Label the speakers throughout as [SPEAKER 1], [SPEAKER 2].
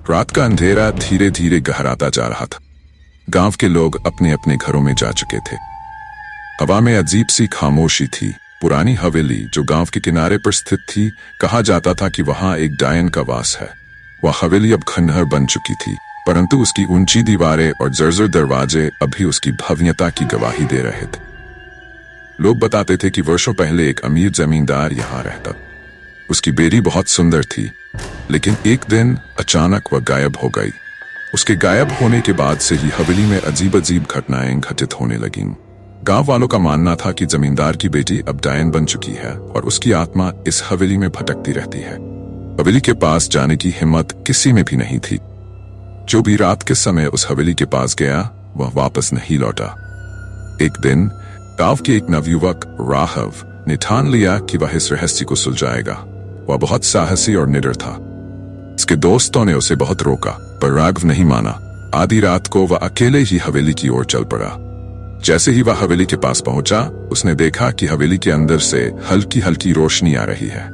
[SPEAKER 1] रात का अंधेरा धीरे धीरे गहराता जा रहा था। गांव के लोग अपने अपने घरों में जा चुके थे। हवा में अजीब सी खामोशी थी। पुरानी हवेली जो गांव के किनारे पर स्थित थी, कहा जाता था कि वहां एक डायन का वास है। वह हवेली अब खंडहर बन चुकी थी, परंतु उसकी ऊंची दीवारें और जर्जर दरवाजे अभी उसकी भव्यता की गवाही दे रहे थे। लोग बताते थे कि वर्षों पहले एक अमीर जमींदार यहाँ रहता। उसकी बेटी बहुत सुंदर थी, लेकिन एक दिन अचानक वह गायब हो गई। उसके गायब होने के बाद से ही हवेली में अजीब अजीब घटनाएं घटित होने लगीं। गांव वालों का मानना था कि जमींदार की बेटी अब डायन बन चुकी है और उसकी आत्मा इस हवेली में भटकती रहती है। हवेली के पास जाने की हिम्मत किसी में भी नहीं थी। जो भी रात के समय उस हवेली के पास गया, वह वापस नहीं लौटा। एक दिन गांव के एक नवयुवक राघव ने ठान लिया कि वह इस रहस्य को सुलझाएगा। वह बहुत साहसी और निडर था। उसके दोस्तों ने उसे बहुत रोका, पर राघव नहीं माना। आधी रात को वह अकेले ही हवेली की ओर चल पड़ा। जैसे ही वह हवेली के पास पहुंचा, उसने देखा कि हवेली के अंदर से हल्की हल्की रोशनी आ रही है।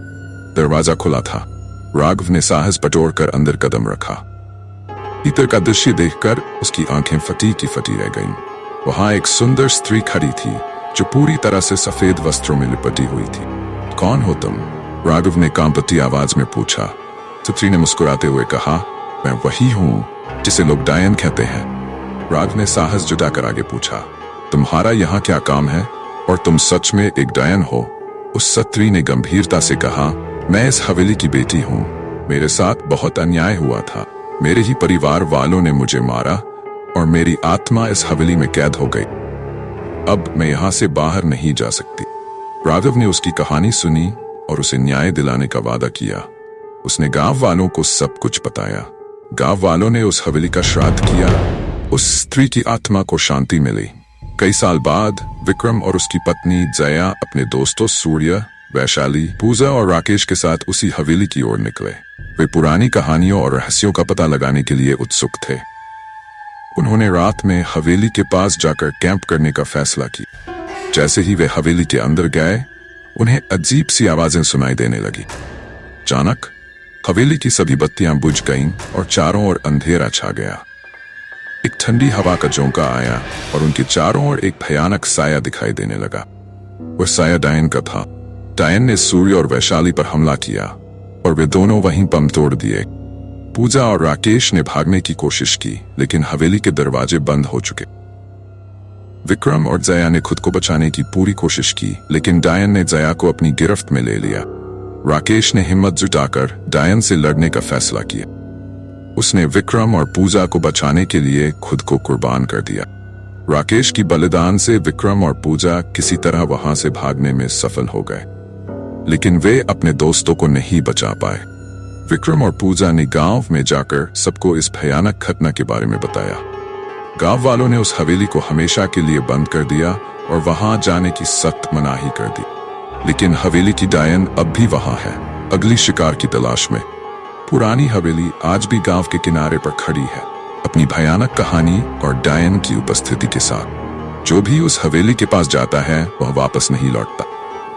[SPEAKER 1] दरवाजा खुला था। राघव ने साहस बटोरकर अंदर कदम रखा। भीतर का दृश्य देखकर उसकी आंखें फटी की फटी रह गईं। वहां एक सुंदर स्त्री खड़ी थी जो पूरी तरह से सफेद वस्त्रों में लिपटी हुई थी। कौन हो तुम? राघव ने कांपती आवाज में पूछा। स्त्री ने मुस्कुराते हुए कहा, मैं वही हूं जिसे लोग डायन कहते हैं। राघव ने साहस जुटाकर आगे पूछा, तुम्हारा यहाँ क्या काम है और तुम सच में एक डायन हो? उस स्त्री ने गंभीरता से कहा, मैं इस हवेली की बेटी हूँ। मेरे साथ बहुत अन्याय हुआ था। मेरे ही परिवार वालों ने मुझे मारा और मेरी आत्मा इस हवेली में कैद हो गई। अब मैं यहाँ से बाहर नहीं जा सकती। राघव ने उसकी कहानी सुनी और उसे न्याय दिलाने का वादा किया। उसने गांव वालों को सब कुछ बताया। गांव वालों ने उस हवेली का श्राद्ध किया। उस स्त्री की आत्मा को शांति मिली। कई साल बाद विक्रम और उसकी पत्नी जया अपने दोस्तों सूर्य, वैशाली, पूजा और राकेश के साथ उसी हवेली की ओर निकले। वे पुरानी कहानियों और रहस्यों का पता लगाने के लिए उत्सुक थे। उन्होंने रात में हवेली के पास जाकर कैंप करने का फैसला किया। जैसे ही वे हवेली के अंदर गए, उन्हें अजीब सी आवाजें सुनाई देने लगी। अचानक हवेली की सभी बत्तियां बुझ गईं और चारों ओर अंधेरा छा गया। एक ठंडी हवा का झोंका आया और उनके चारों ओर एक भयानक साया दिखाई देने लगा। वह साया डायन का था। डायन ने सूर्य और वैशाली पर हमला किया और वे दोनों वहीं बम तोड़ दिए। पूजा और राकेश ने भागने की कोशिश की, लेकिन हवेली के दरवाजे बंद हो चुके। विक्रम और जया ने खुद को बचाने की पूरी कोशिश की, लेकिन डायन ने जया को अपनी गिरफ्त में ले लिया। राकेश ने हिम्मत जुटाकर डायन से लड़ने का फैसला किया। उसने विक्रम और पूजा को बचाने के लिए खुद को कुर्बान कर दिया। राकेश की बलिदान से विक्रम और पूजा किसी तरह वहां से भागने में सफल हो गए, लेकिन वे अपने दोस्तों को नहीं बचा पाए। विक्रम और पूजा ने गांव में जाकर सबको इस भयानक घटना के बारे में बताया। गांव वालों ने उस हवेली को हमेशा के लिए बंद कर दिया और वहां जाने की सख्त मनाही कर दी। लेकिन हवेली की डायन अब भी वहां है, अगली शिकार की तलाश में। पुरानी हवेली आज भी गांव के किनारे पर खड़ी है, अपनी भयानक कहानी और डायन की उपस्थिति के साथ। जो भी उस हवेली के पास जाता है, वह वापस नहीं लौटता।